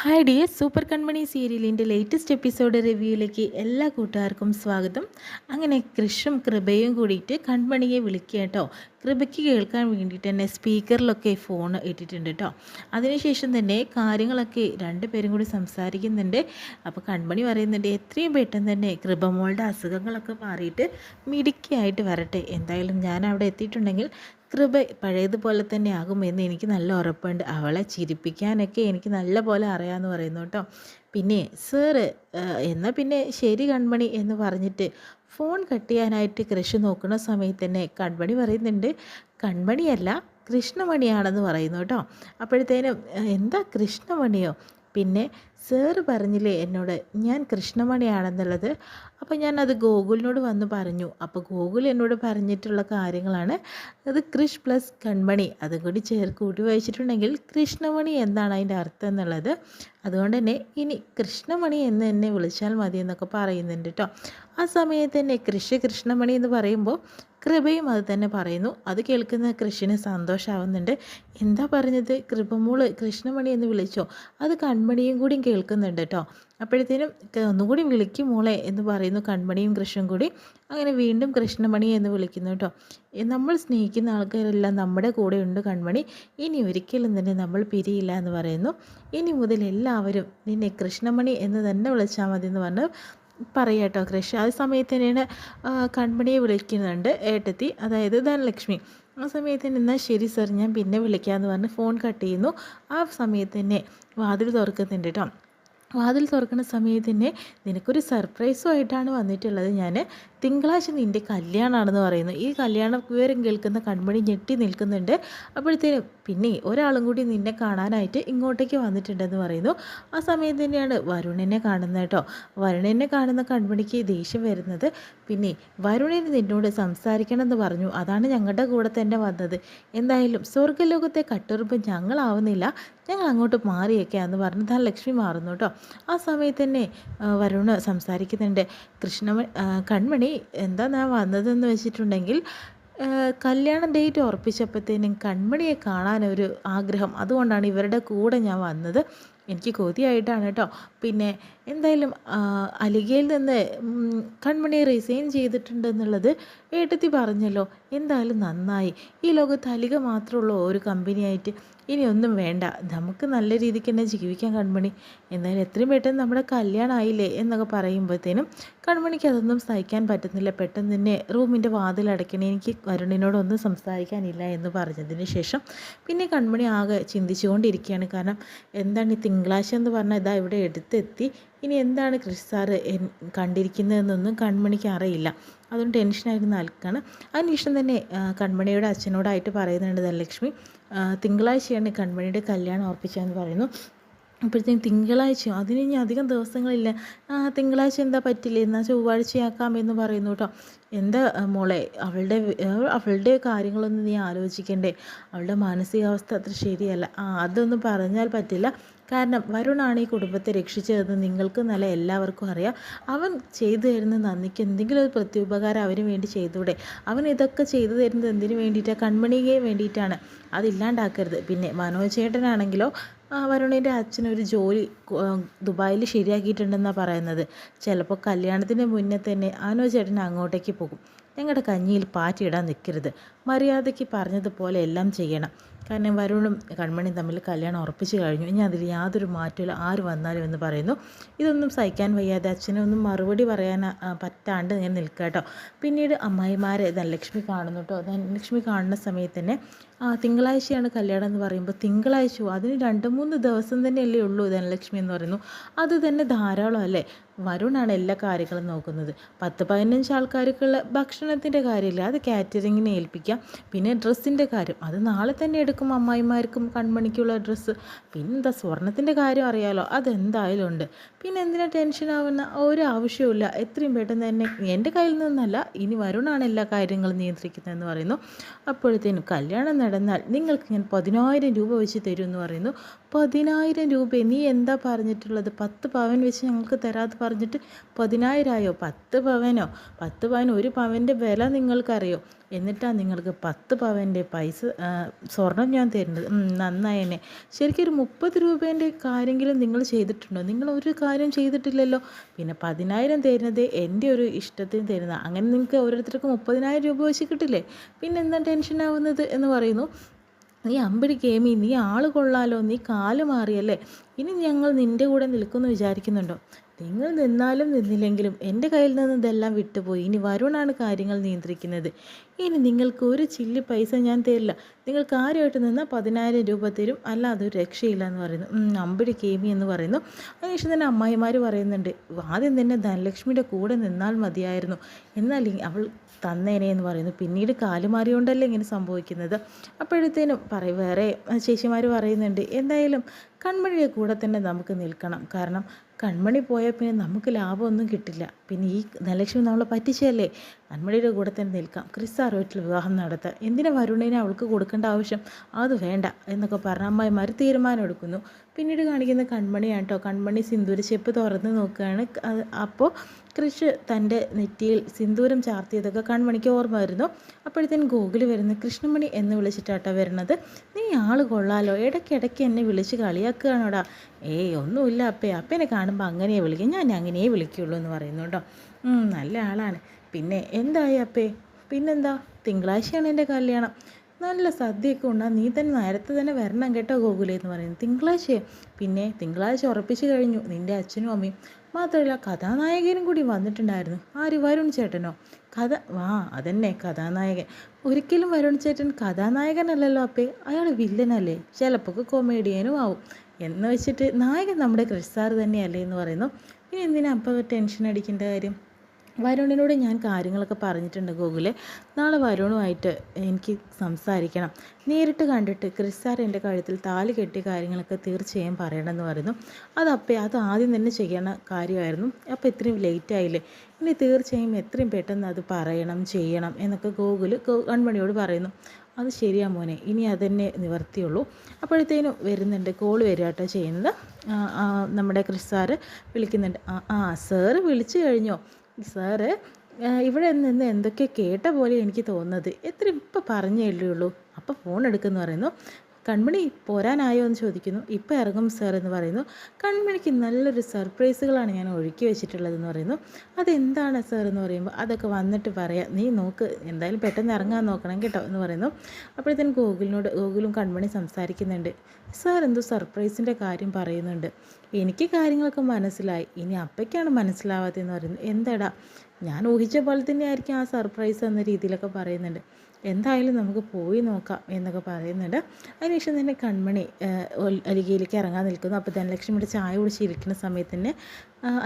Hi dear, super കൺമണി സീരിയലിൻ്റെ latest episode റിവ്യൂയിലേക്ക് എല്ലാ കൂട്ടുകാർക്കും സ്വാഗതം. അങ്ങനെ കൃഷും കൃപയും കൂടിയിട്ട് കൺമണിയെ വിളിക്കുക കേട്ടോ. കൃപയ്ക്ക് കേൾക്കാൻ വേണ്ടിയിട്ട് തന്നെ സ്പീക്കറിലൊക്കെ ഫോൺ ഇട്ടിട്ടുണ്ട് കേട്ടോ. അതിനുശേഷം തന്നെ കാര്യങ്ങളൊക്കെ രണ്ടുപേരും കൂടി സംസാരിക്കുന്നുണ്ട്. അപ്പോൾ കൺമണി പറയുന്നുണ്ട്, എത്രയും പെട്ടെന്ന് തന്നെ കൃപമോളുടെ അസുഖങ്ങളൊക്കെ മാറിയിട്ട് മിടുക്കിയായിട്ട് വരട്ടെ. എന്തായാലും ഞാൻ അവിടെ എത്തിയിട്ടുണ്ടെങ്കിൽ കൃപ പഴയതുപോലെ തന്നെ ആകുമെന്ന് എനിക്ക് നല്ല ഉറപ്പുണ്ട്. അവളെ ചിരിപ്പിക്കാനൊക്കെ എനിക്ക് നല്ല പോലെ അറിയാമെന്ന് പറയുന്നു കേട്ടോ. പിന്നെ സാറ് എന്നാൽ പിന്നെ ശരി കൺമണി എന്ന് പറഞ്ഞിട്ട് ഫോൺ കട്ട് ചെയ്യാനായിട്ട് കൃഷി നോക്കുന്ന സമയത്ത് തന്നെ കൺമണി പറയുന്നുണ്ട്, കൺമണിയല്ല കൃഷ്ണമണിയാണെന്ന് പറയുന്നു കേട്ടോ. അപ്പോഴത്തേനും എന്താ കൃഷ്ണമണിയോ? പിന്നെ സാറ് പറഞ്ഞില്ലേ എന്നോട് ഞാൻ കൃഷ്ണമണിയാണെന്നുള്ളത്. അപ്പോൾ ഞാനത് ഗോകുലിനോട് വന്ന് പറഞ്ഞു. അപ്പോൾ ഗോകുൽ എന്നോട് പറഞ്ഞിട്ടുള്ള കാര്യങ്ങളാണ് അത്. കൃഷ് പ്ലസ് കൺമണി അതും കൂടി കൂട്ടി വായിച്ചിട്ടുണ്ടെങ്കിൽ കൃഷ്ണമണി എന്താണ് അതിൻ്റെ അർത്ഥം എന്നുള്ളത്. അതുകൊണ്ട് തന്നെ ഇനി കൃഷ്ണമണി എന്ന് എന്നെ വിളിച്ചാൽ മതി എന്നൊക്കെ പറയുന്നുണ്ട് കേട്ടോ. ആ സമയത്ത് തന്നെ കൃഷ്ണമണി എന്ന് പറയുമ്പോൾ കൃപയും അത് തന്നെ പറയുന്നു. അത് കേൾക്കുന്ന കൃഷിന് സന്തോഷമാവുന്നുണ്ട്. എന്താ പറഞ്ഞത്? കൃപമോള് കൃഷ്ണമണി എന്ന് വിളിച്ചോ? അത് കൺമണിയും കൂടിയും കേൾക്കുന്നുണ്ട് കേട്ടോ. അപ്പോഴത്തേനും ഒന്നുകൂടി വിളിക്കും മോളെ എന്ന് പറയുന്നു കൺമണിയും കൃഷ്ണനും കൂടി. അങ്ങനെ വീണ്ടും കൃഷ്ണമണി എന്ന് വിളിക്കുന്നു കേട്ടോ. നമ്മൾ സ്നേഹിക്കുന്ന ആൾക്കാരെല്ലാം നമ്മുടെ കൂടെ ഉണ്ട് കൺമണി, ഇനി ഒരിക്കലും തന്നെ നമ്മൾ പിരിയില്ല എന്ന് പറയുന്നു. ഇനി മുതൽ എല്ലാവരും നിന്നെ കൃഷ്ണമണി എന്ന് തന്നെ വിളിച്ചാൽ മതി എന്ന് പറഞ്ഞ് പറയാട്ടോ കൃഷി. ആ സമയത്ത് തന്നെയാണ് കൺമണിയെ വിളിക്കുന്നുണ്ട് ഏട്ടത്തി, അതായത് ധനലക്ഷ്മി. ആ സമയത്ത് തന്നെ എന്നാൽ ശരി സാർ ഞാൻ പിന്നെ വിളിക്കാമെന്ന് പറഞ്ഞ് ഫോൺ കട്ട് ചെയ്യുന്നു. ആ സമയത്ത് തന്നെ വാതിൽ തുറക്കുന്നുണ്ട് കേട്ടോ. വാതിൽ തുറക്കുന്ന സമയത്ത് തന്നെ നിനക്കൊരു സർപ്രൈസുമായിട്ടാണ് വന്നിട്ടുള്ളത് ഞാൻ. തിങ്കളാഴ്ച നിൻ്റെ കല്യാണമാണെന്ന് പറയുന്നു. ഈ കല്യാണം വിവരം കേൾക്കുന്ന കൺമണി ഞെട്ടി നിൽക്കുന്നുണ്ട്. അപ്പോഴത്തേനും പിന്നെ ഒരാളും കൂടി നിന്നെ കാണാനായിട്ട് ഇങ്ങോട്ടേക്ക് വന്നിട്ടുണ്ടെന്ന് പറയുന്നു. ആ സമയത്ത് തന്നെയാണ് വരുണിനെ കാണുന്നത് കേട്ടോ. വരുണിനെ കാണുന്ന കൺമണിക്ക് ദേഷ്യം വരുന്നത്. പിന്നെ വരുണിന് നിന്നോട് സംസാരിക്കണം എന്ന് പറഞ്ഞു, അതാണ് ഞങ്ങളുടെ കൂടെ തന്നെ വന്നത്. എന്തായാലും സ്വർഗ്ഗലോകത്തെ കട്ടുറുമ്പ് ഞങ്ങളാവുന്നില്ല, ഞങ്ങൾ അങ്ങോട്ട് മാറിയേക്കാന്ന് പറഞ്ഞ് ധനലക്ഷ്മി മാറുന്നു കേട്ടോ. ആ സമയത്ത് തന്നെ വരുണ് സംസാരിക്കുന്നുണ്ട്. കൺമണി എന്താ ഞാൻ വന്നതെന്ന് വെച്ചിട്ടുണ്ടെങ്കിൽ കല്യാണം ഡേറ്റ് ഉറപ്പിച്ചപ്പോഴത്തേനും കൺമണിയെ കാണാനൊരു ആഗ്രഹം, അതുകൊണ്ടാണ് ഇവരുടെ കൂടെ ഞാൻ വന്നത്. എനിക്ക് കൊതിയായിട്ടാണ് കേട്ടോ. പിന്നെ എന്തായാലും അലിഗയിൽ നിന്ന് കൺമണി റിസൈൻ ചെയ്തിട്ടുണ്ടെന്നുള്ളത് ഏട്ടത്തി പറഞ്ഞല്ലോ. എന്തായാലും നന്നായി. ഈ ലോകത്ത് അലിഗ മാത്രമുള്ള ഒരു കമ്പനിയായിട്ട് ഇനി ഒന്നും വേണ്ട, നമുക്ക് നല്ല രീതിക്ക് തന്നെ ജീവിക്കാൻ കൺമണി. എന്തായാലും എത്രയും പെട്ടെന്ന് നമ്മുടെ കല്യാണമായില്ലേ എന്നൊക്കെ പറയുമ്പോഴത്തേനും കൺമണിക്ക് അതൊന്നും സഹിക്കാൻ പറ്റുന്നില്ല. പെട്ടെന്ന് തന്നെ റൂമിൻ്റെ വാതിലടയ്ക്കണേ, എനിക്ക് വരുണിനോടൊന്നും സംസാരിക്കാനില്ല എന്ന് പറഞ്ഞതിന് ശേഷം പിന്നെ കൺമണി ആകെ ചിന്തിച്ചുകൊണ്ടിരിക്കുകയാണ്. കാരണം എന്താണ് ഈ തിങ്കളാഴ്ച എന്ന് പറഞ്ഞാൽ ഇതാ ഇവിടെ എടുത്തെത്തി, ഇനി എന്താണ് കൃഷി സാറ് കണ്ടിരിക്കുന്നതെന്നൊന്നും കൺമണിക്ക് അറിയില്ല. അതുകൊണ്ട് ടെൻഷനായിട്ട് നിൽക്കുകയാണ്. അതിനുശേഷം തന്നെ കൺമണിയുടെ അച്ഛനോടായിട്ട് പറയുന്നുണ്ട് ധനലക്ഷ്മി, തിങ്കളാഴ്ചയാണ് കൺമണിയുടെ കല്യാണം ഉറപ്പിച്ചതെന്ന് പറയുന്നു. അപ്പോഴത്തേക്കും തിങ്കളാഴ്ചയോ? അതിന് ഇനി അധികം ദിവസങ്ങളില്ല. തിങ്കളാഴ്ച എന്താ പറ്റില്ല, എന്നാൽ ചൊവ്വാഴ്ചയാക്കാം എന്ന് പറയുന്നു കേട്ടോ. എന്താ മോളെ, അവളുടെ കാര്യങ്ങളൊന്നും നീ ആലോചിക്കണ്ടേ? അവളുടെ മാനസികാവസ്ഥ അത്ര ശരിയല്ല. അതൊന്നും പറഞ്ഞാൽ പറ്റില്ല. കാരണം വരുണാണ് ഈ കുടുംബത്തെ രക്ഷിച്ചതെന്ന് നിങ്ങൾക്ക് നല്ല എല്ലാവർക്കും അറിയാം. അവൻ ചെയ്തു തരുന്ന നന്ദിക്ക് എന്തെങ്കിലും ഒരു പ്രത്യുപകാരം അവന് വേണ്ടി ചെയ്തൂടെ? അവൻ ഇതൊക്കെ ചെയ്തു തരുന്നത് എന്തിനു വേണ്ടിയിട്ടാണ്? കൺമണിയെ വേണ്ടിയിട്ടാണ്. അതില്ലാണ്ടാക്കരുത്. പിന്നെ മനോജ് ചേട്ടനാണെങ്കിലോ വരുണിൻ്റെ അച്ഛനൊരു ജോലി ദുബായിൽ ശരിയാക്കിയിട്ടുണ്ടെന്നാണ് പറയുന്നത്. ചിലപ്പോൾ കല്യാണത്തിന് മുന്നേ തന്നെ മനോജ് ചേട്ടൻ അങ്ങോട്ടേക്ക് പോകും. ഞങ്ങളുടെ കഞ്ഞിയിൽ പാറ്റിയിടാൻ നിൽക്കരുത്, മര്യാദയ്ക്ക് പറഞ്ഞതുപോലെ എല്ലാം ചെയ്യണം. കാരണം വരുണും കൺമണിയും തമ്മിൽ കല്യാണം ഉറപ്പിച്ച് കഴിഞ്ഞു, ഇനി അതിൽ യാതൊരു മാറ്റമില്ല, ആര് വന്നാലും എന്ന് പറയുന്നു. ഇതൊന്നും സഹിക്കാൻ വയ്യാതെ അച്ഛനൊന്നും മറുപടി പറയാൻ പറ്റാണ്ട് ഞാൻ നിൽക്കുക കേട്ടോ. പിന്നീട് അമ്മായിമാരെ ധനലക്ഷ്മി കാണുന്നു കേട്ടോ. ധനലക്ഷ്മി കാണുന്ന സമയത്ത് തന്നെ തിങ്കളാഴ്ചയാണ് കല്യാണം എന്ന് പറയുമ്പോൾ തിങ്കളാഴ്ചയോ? അതിന് 2-3 ദിവസം തന്നെയല്ലേ ഉള്ളൂ ധനലക്ഷ്മി എന്ന് പറയുന്നു. അത് തന്നെ ധാരാളം അല്ലേ? വരുണാണ് എല്ലാ കാര്യങ്ങളും നോക്കുന്നത്. 10-15 ആൾക്കാർക്കുള്ള ഭക്ഷണത്തിൻ്റെ കാര്യമില്ല, അത് കാറ്ററിങ്ങിനെ ഏൽപ്പിക്കാം. പിന്നെ ഡ്രസ്സിൻ്റെ കാര്യം അത് നാളെ തന്നെ എടുക്കും, അമ്മായിമാർക്കും കൺമണിക്കുള്ള ഡ്രസ്സ്. പിന്നെന്താ സ്വർണത്തിൻ്റെ കാര്യം അറിയാലോ, അതെന്തായാലും ഉണ്ട്. പിന്നെ എന്തിനാ ടെൻഷൻ ആവുന്ന ഒരു ആവശ്യമില്ല. എത്രയും പെട്ടെന്ന് തന്നെ എൻ്റെ കയ്യിൽ നിന്നല്ല, ഇനി വരുണാണ് എല്ലാ കാര്യങ്ങളും നിയന്ത്രിക്കുന്നതെന്ന് പറയുന്നു. അപ്പോഴത്തേനും കല്യാണം നടന്നാൽ നിങ്ങൾക്ക് ഞാൻ 10,000 രൂപ വെച്ച് തരുമെന്ന് പറയുന്നു. 10,000 രൂപ. നീ എന്താ പറഞ്ഞിട്ടുള്ളത്? 10 പവൻ വെച്ച് ഞങ്ങൾക്ക് തരാമെന്ന് പറഞ്ഞിട്ട് 10,000 ആയോ? 10 പവനോ? 10 പവൻ, ഒരു പവൻ്റെ വില നിങ്ങൾക്കറിയോ? എന്നിട്ടാണ് നിങ്ങൾക്ക് 10 പവൻ്റെ പൈസ സ്വർണം ഞാൻ തരുന്നത്. നന്നായെന്നെ. ശരിക്കും ഒരു 30 രൂപേൻ്റെ കാര്യമെങ്കിലും നിങ്ങൾ ചെയ്തിട്ടുണ്ടോ? നിങ്ങൾ ഒരു കാര്യം ചെയ്തിട്ടില്ലല്ലോ. പിന്നെ 10,000 തരുന്നത് എൻ്റെ ഒരു ഇഷ്ടത്തിന് തരുന്നത്. അങ്ങനെ നിങ്ങൾക്ക് ഓരോരുത്തർക്കും 30,000 രൂപ വെച്ച് കിട്ടില്ലേ? പിന്നെ എന്താ ടെൻഷൻ ആവുന്നത് എന്ന് പറയുന്നു. നീ അമ്പിടി കേമി, നീ ആള് കൊള്ളാലോ, നീ കാല് മാറിയല്ലേ. ഇനി ഞങ്ങൾ നിൻ്റെ കൂടെ നിൽക്കുമെന്ന് വിചാരിക്കുന്നുണ്ടോ? നിങ്ങൾ നിന്നാലും നിന്നില്ലെങ്കിലും എൻ്റെ കയ്യിൽ നിന്ന് ഇതെല്ലാം വിട്ടുപോയി. ഇനി വരുണാണ് കാര്യങ്ങൾ നിയന്ത്രിക്കുന്നത്. ഇനി നിങ്ങൾക്ക് ഒരു ചില്ലി പൈസ ഞാൻ തരില്ല. നിങ്ങൾ കാര്യമായിട്ട് നിന്നാൽ 10,000 രൂപ തരും, അല്ലാതെ ഒരു രക്ഷയില്ല എന്ന് പറയുന്നു. അമ്പിടി കേമി എന്ന് പറയുന്നു. അതിനുശേഷം തന്നെ അമ്മായിമാർ പറയുന്നുണ്ട്, ആദ്യം തന്നെ ധനലക്ഷ്മിയുടെ കൂടെ നിന്നാൽ മതിയായിരുന്നു, എന്നാൽ അവൾ തന്നേനെ എന്ന് പറയുന്നു. പിന്നീട് കാലുമാറിയോണ്ടല്ലേ ഇങ്ങനെ സംഭവിക്കുന്നത്. അപ്പോഴത്തേനും വേറെ ചേച്ചിമാർ പറയുന്നുണ്ട്, എന്തായാലും കൺമണിയുടെ കൂടെ തന്നെ നമുക്ക് നിൽക്കണം. കാരണം കൺമണി പോയാൽ പിന്നെ നമുക്ക് ലാഭമൊന്നും കിട്ടില്ല. പിന്നെ ഈ ധനലക്ഷ്മി നമ്മളെ പറ്റിച്ചല്ലേ. കൺമണിയുടെ കൂടെ തന്നെ നിൽക്കാം, ക്രിസ്സാറുമായിട്ടുള്ള വിവാഹം നടത്താം. എന്തിനാ വരുണിനെ അവൾക്ക് കൊടുക്കേണ്ട ആവശ്യം? അത് വേണ്ട എന്നൊക്കെ പറഞ്ഞ അമ്മായിമാർ തീരുമാനം എടുക്കുന്നു. പിന്നീട് കാണിക്കുന്ന കൺമണിയാണ് കേട്ടോ. കൺമണി സിന്ദൂര ചെപ്പ് തുറന്ന് നോക്കുകയാണ്. അപ്പോൾ കൃഷ് തൻ്റെ നെറ്റിയിൽ സിന്ദൂരം ചാർത്തിയതൊക്കെ കൺമണിക്ക് ഓർമ്മ വരുന്നു. അപ്പോഴത്തേനും ഗോകുൽ വരുന്നു. കൃഷ്ണമണി എന്ന് വിളിച്ചിട്ടാട്ടോ വരുന്നത്. നീ ആൾ കൊള്ളാലോ, ഇടയ്ക്കിടയ്ക്ക് എന്നെ വിളിച്ച് കളിയാക്കുകയാണോടാ? ഒന്നുമില്ല അപ്പേ, അപ്പേനെ കാണുമ്പോൾ അങ്ങനെയേ വിളിക്കും, ഞാൻ അങ്ങനെയേ വിളിക്കുള്ളൂ എന്ന് പറയുന്നു കേട്ടോ. നല്ല ആളാണ്. പിന്നെ എന്തായി അപ്പേ? പിന്നെന്താ, തിങ്കളാഴ്ചയാണ് എൻ്റെ കല്യാണം. നല്ല സദ്യയൊക്കെ ഉണ്ടാ, നീ തന്നെ നേരത്തെ തന്നെ വരണം കേട്ടോ ഗോകുലേ എന്ന് പറയുന്നു. തിങ്കളാഴ്ചയോ? പിന്നെ തിങ്കളാഴ്ച ഉറപ്പിച്ച് കഴിഞ്ഞു. നിൻ്റെ അച്ഛനും അമ്മയും മാത്രമല്ല കഥാനായകനും കൂടി വന്നിട്ടുണ്ടായിരുന്നു. ആര്? വരുൺ ചേട്ടനോ? അതന്നെ കഥാനായകൻ. ഒരിക്കലും വരുൺ ചേട്ടൻ കഥാനായകനല്ലല്ലോ അപ്പേ, അയാൾ വില്ലനല്ലേ, ചിലപ്പോൾ കൊമേഡിയനും ആവും. എന്ന് വെച്ചിട്ട് നായകൻ നമ്മുടെ ക്രിഷ് സാർ തന്നെയല്ലേ എന്ന് പറയുന്നു. ഇനി എന്തിനാ അപ്പോൾ ടെൻഷൻ അടിക്കേണ്ട കാര്യം? വരുണിനോട് ഞാൻ കാര്യങ്ങളൊക്കെ പറഞ്ഞിട്ടുണ്ട് ഗോകുലെ. നാളെ വരുണുമായിട്ട് എനിക്ക് സംസാരിക്കണം. നേരിട്ട് കണ്ടിട്ട് ക്രിസ് സാർ എൻ്റെ കഴുത്തിൽ താലി കെട്ടിയ കാര്യങ്ങളൊക്കെ തീർച്ചയായും പറയണമെന്ന് പറയുന്നു. അത് ആദ്യം തന്നെ ചെയ്യണ കാര്യമായിരുന്നു. അപ്പോൾ ഇത്രയും ലേറ്റായില്ലേ, ഇനി തീർച്ചയായും എത്രയും പെട്ടെന്ന് അത് പറയണം, ചെയ്യണം എന്നൊക്കെ കൺമണിയോട് പറയുന്നു. അത് ശരിയാ മോനെ, ഇനി അതെന്നെ നിവർത്തിയുള്ളൂ. അപ്പോഴത്തേനും വരുന്നുണ്ട്, കോൾ വരിക കേട്ടോ ചെയ്യുന്നത്. നമ്മുടെ ക്രിസ് സാറ് വിളിക്കുന്നുണ്ട്. സാറ് വിളിച്ചു കഴിഞ്ഞോ? സാറ് ഇവിടെ നിന്ന് എന്തൊക്കെ കേട്ട പോലെ എനിക്ക് തോന്നുന്നത്, ഇപ്പോൾ പറഞ്ഞേ ഉള്ളൂ. അപ്പോൾ ഫോൺ എടുക്കുമെന്ന് പറയുന്നു. കൺമണി പോരാനായോ എന്ന് ചോദിക്കുന്നു. ഇപ്പോൾ ഇറങ്ങും സാർ എന്ന് പറയുന്നു. കൺമണിക്ക് നല്ലൊരു സർപ്രൈസുകളാണ് ഞാൻ ഒരുക്കി വെച്ചിട്ടുള്ളതെന്ന് പറയുന്നു. അതെന്താണ് സാർ എന്ന് പറയുമ്പോൾ അതൊക്കെ വന്നിട്ട് പറയാം, നീ നോക്ക്, എന്തായാലും പെട്ടെന്ന് ഇറങ്ങാൻ നോക്കണം കേട്ടോ എന്ന് പറയുന്നു. അപ്പോഴത്തേനും ഗോകുലും കൺമണി സംസാരിക്കുന്നുണ്ട്. സാർ എന്തോ സർപ്രൈസിൻ്റെ കാര്യം പറയുന്നുണ്ട്. എനിക്ക് കാര്യങ്ങളൊക്കെ മനസ്സിലായി, ഇനി അപ്പയ്ക്കാണ് മനസ്സിലാവാത്തതെന്ന് പറയുന്നു. എന്താടാ? ഞാൻ ഊഹിച്ച പോലെ തന്നെ ആയിരിക്കും ആ സർപ്രൈസ് എന്ന രീതിയിലൊക്കെ പറയുന്നുണ്ട്. എന്തായാലും നമുക്ക് പോയി നോക്കാം എന്നൊക്കെ പറയുന്നുണ്ട്. അതിനുശേഷം തന്നെ കൺമണി അലികയിലേക്ക് ഇറങ്ങാൻ നിൽക്കുന്നു. അപ്പോൾ ധനലക്ഷ്മിയുടെ ചായ കുടിച്ചിരിക്കുന്ന സമയത്ത് തന്നെ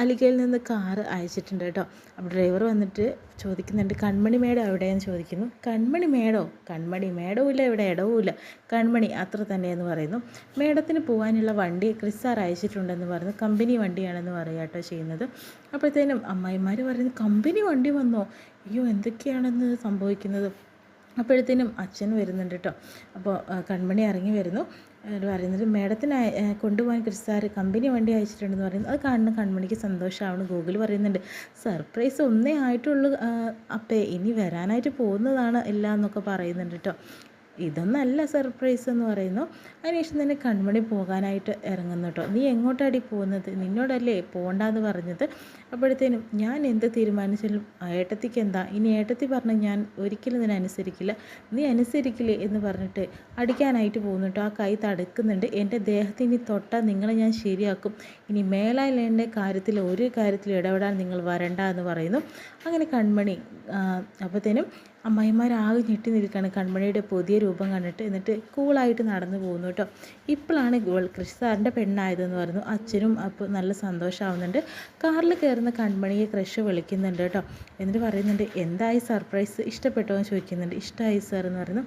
അലികയിൽ നിന്ന് കാറ് അയച്ചിട്ടുണ്ട് കേട്ടോ. അപ്പോൾ ഡ്രൈവർ വന്നിട്ട് ചോദിക്കുന്നുണ്ട്, കൺമണി മേഡം എവിടെയെന്ന് ചോദിക്കുന്നു. കൺമണി മേഡവും ഇല്ല, ഇവിടെ ഇടവും ഇല്ല, കൺമണി അത്ര തന്നെ എന്ന് പറയുന്നു. മേഡത്തിന് പോകാനുള്ള വണ്ടി ക്രിസ് സാർ അയച്ചിട്ടുണ്ടെന്ന് പറയുന്നു. കമ്പനി വണ്ടിയാണെന്ന് പറയുക കേട്ടോ ചെയ്യുന്നത്. അപ്പോഴത്തേനും അമ്മായിമാർ പറയുന്നു, കമ്പനി വണ്ടി വന്നോ? അയ്യോ, എന്തൊക്കെയാണെന്ന് സംഭവിക്കുന്നത്? അപ്പോഴത്തേനും അച്ഛൻ വരുന്നുണ്ട് കേട്ടോ. അപ്പോൾ കൺമണി ഇറങ്ങി വരുന്നു. പറയുന്നത് മേഡത്തിന് കൊണ്ടുപോകാൻ ക്രിസ് സാർ കമ്പനി വണ്ടി അയച്ചിട്ടുണ്ടെന്ന് പറയുന്നു. അത് കാണുന്ന കൺമണിക്ക് സന്തോഷമാവണം. ഗൂഗിൾ പറയുന്നുണ്ട്, സർപ്രൈസ് ഒന്നേ ആയിട്ടുള്ളൂ അപ്പേ, ഇനി വരാനായിട്ട് പോകുന്നതാണ് എല്ലാം എന്നൊക്കെ പറയുന്നുണ്ട് കേട്ടോ. ഇതൊന്നല്ല സർപ്രൈസ് എന്ന് പറയുന്നു. അതിനുശേഷം തന്നെ കൺമണി പോകാനായിട്ട് ഇറങ്ങുന്നു കേട്ടോ. നീ എങ്ങോട്ടാടി പോകുന്നത്? നിന്നോടല്ലേ പോകണ്ടെന്ന് പറഞ്ഞത്? അപ്പോഴത്തേനും ഞാൻ എന്ത് തീരുമാനിച്ചാലും ഏട്ടത്തിക്ക് എന്താ, ഇനി ഏട്ടത്തി പറഞ്ഞ് ഞാൻ ഒരിക്കലും നിന്നെ അനുസരിക്കില്ല, നീ അനുസരിക്കില്ലേ എന്ന് പറഞ്ഞിട്ട് അടിക്കാനായിട്ട് പോകുന്നു കേട്ടോ. ആ കൈ തടുക്കുന്നുണ്ട്. എൻ്റെ ദേഹത്തിന് തൊട്ടാൽ നിങ്ങളെ ഞാൻ ശരിയാക്കും, ഇനി മേലാൽ എൻ്റെ ഒരു കാര്യത്തിൽ ഇടപെടാൻ നിങ്ങൾ വരണ്ട എന്ന് പറയുന്നു. അങ്ങനെ കൺമണി അപ്പോഴത്തേനും അമ്മായിമാരാകെ ഞെട്ടി നിൽക്കുകയാണ് കൺമണിയുടെ പുതിയ രൂപം കണ്ടിട്ട്. എന്നിട്ട് കൂളായിട്ട് നടന്നു പോകുന്നു കേട്ടോ. ഇപ്പോഴാണ് ക്രിഷ് സാറിൻ്റെ പെണ്ണായതെന്ന് പറയുന്നു. അച്ഛനും അപ്പോൾ നല്ല സന്തോഷമാവുന്നുണ്ട്. കാറിൽ കയറുന്ന കൺമണിയെ ക്രിഷ് വിളിക്കുന്നുണ്ട് കേട്ടോ. എന്നിട്ട് പറയുന്നുണ്ട്, എന്തായി സർപ്രൈസ്, ഇഷ്ടപ്പെട്ടോ എന്ന് ചോദിക്കുന്നുണ്ട്. ഇഷ്ടമായി സാർ എന്ന് പറയുന്നു.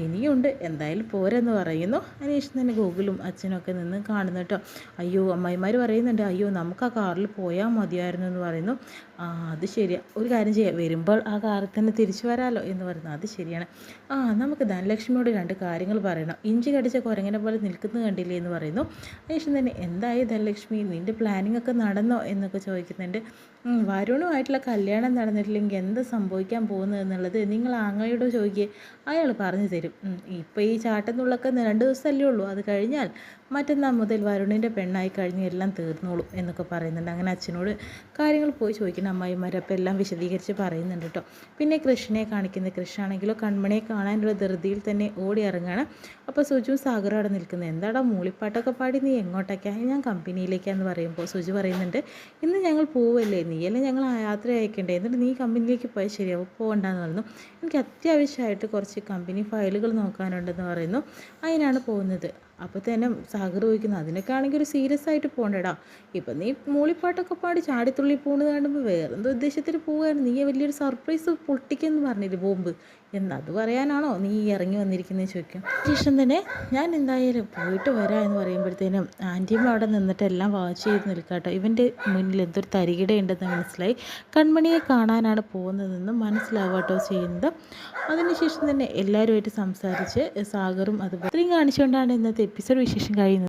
ഇനിയുണ്ട്, എന്തായാലും പോരെന്ന് പറയുന്നു. അതിനുശേഷം തന്നെ ഗൂഗിളും അച്ഛനും ഒക്കെ നിന്ന് കാണുന്നു കേട്ടോ. അയ്യോ, അമ്മായിമാർ പറയുന്നുണ്ട്, അയ്യോ നമുക്ക് ആ കാറിൽ പോയാൽ മതിയായിരുന്നു എന്ന് പറയുന്നു. അത് ശരിയാ, ഒരു കാര്യം ചെയ്യാം, വരുമ്പോൾ ആ കാറിൽ തന്നെ തിരിച്ചു വരാമല്ലോ എന്ന് പറയുന്നു. അത് ശരിയാണ്. നമുക്ക് ധനലക്ഷ്മിയോട് 2 കാര്യങ്ങൾ പറയണം. ഇഞ്ചി കടിച്ച കുരങ്ങനെ പോലെ നിൽക്കുന്നത് കണ്ടില്ലേ എന്ന് പറയുന്നു. അതിനുശേഷം തന്നെ എന്തായി ധനലക്ഷ്മി, നിൻ്റെ പ്ലാനിങ് ഒക്കെ നടന്നോ എന്നൊക്കെ ചോദിക്കുന്നുണ്ട്. വരുണുമായിട്ടുള്ള കല്യാണം നടന്നിട്ടില്ലെങ്കിൽ എന്ത് സംഭവിക്കാൻ പോകുന്നത് എന്നുള്ളത് നിങ്ങൾ ആങ്ങളയോട് ചോദിക്കുകയെ, അയാൾ പറഞ്ഞു തരും. ഇപ്പോൾ ഈ ചാട്ടന്നുള്ളൊക്കെ 2 ദിവസമല്ലേ ഉള്ളൂ, അത് കഴിഞ്ഞാൽ മറ്റന്നാൾ മുതൽ വരുണിൻ്റെ പെണ്ണായി കഴിഞ്ഞ് എല്ലാം തീർന്നോളും എന്നൊക്കെ പറയുന്നുണ്ട്. അങ്ങനെ അച്ഛനോട് കാര്യങ്ങൾ പോയി ചോദിക്കണം അമ്മായിമാരപ്പം എല്ലാം വിശദീകരിച്ച് പറയുന്നുണ്ട് കേട്ടോ. പിന്നെ കൃഷ്ണനെ കാണിക്കുന്നത്, കൃഷ്ണാണെങ്കിലോ കൺമണിയെ കാണാനുള്ള ധൃതിയിൽ തന്നെ ഓടി ഇറങ്ങുകയാണ്. അപ്പോൾ സുജുവും സാഗറും അവിടെ നിൽക്കുന്നത്. എന്താടാ മൂളിപ്പാട്ടൊക്കെ പാടി നീ എങ്ങോട്ടേക്കാണ്? ഞാൻ കമ്പനിയിലേക്കാന്ന് പറയുമ്പോൾ സുജു പറയുന്നുണ്ട്, ഇന്ന് ഞങ്ങൾ പോവല്ലേ, നീയല്ലേ ഞങ്ങൾ യാത്ര അയക്കണ്ടേ, എന്നിട്ട് നീ കമ്പനിയിലേക്ക് പോയാൽ ശരിയാവും, പോകണ്ടെന്ന് പറയുന്നു. എനിക്ക് അത്യാവശ്യമായിട്ട് കുറച്ച് കമ്പനി ഫയലുകൾ നോക്കാനുണ്ടെന്ന് പറയുന്നു. അതിനാണ് പോകുന്നത്. അപ്പോൾ തന്നെ സാഗർ ചോദിക്കുന്നു, അതിനൊക്കെ ആണെങ്കിൽ ഒരു സീരിയസ് ആയിട്ട് പോകണ്ടടാ, ഇപ്പം നീ മൂളിപ്പാട്ടൊക്കെ പാടി ചാടിത്തുള്ളി പോകുന്നത് കാണുമ്പോൾ വേറെന്തോ ഉദ്ദേശത്തിൽ പോവുകയാണ്, നീ വലിയൊരു സർപ്രൈസ് പൊട്ടിക്കെന്ന് പറഞ്ഞില്ലേ ബോംബ്, എന്നത് പറയാനാണോ നീ ഇറങ്ങി വന്നിരിക്കുന്നത് ചോദിക്കും. ശേഷം തന്നെ ഞാൻ എന്തായാലും പോയിട്ട് വരാം എന്ന് പറയുമ്പോഴത്തേനും ആൻറ്റിയും അവിടെ നിന്നിട്ട് എല്ലാം വാച്ച് ചെയ്ത് നിൽക്കാട്ടോ. ഇവൻ്റെ മുന്നിൽ എന്തൊരു തരികിടയുണ്ടെന്ന് മനസ്സിലായി. കൺമണിയെ കാണാനാണ് പോകുന്നതെന്ന് മനസ്സിലാവാട്ടോ ചെയ്യുന്നത്. അതിനുശേഷം തന്നെ എല്ലാവരുമായിട്ട് സംസാരിച്ച് സാഗറും അതുപോലെ ഇത്രയും കാണിച്ചുകൊണ്ടാണ് ഇന്നത്തെ എപ്പിസോഡ് വിശേഷം കഴിയുന്നത്.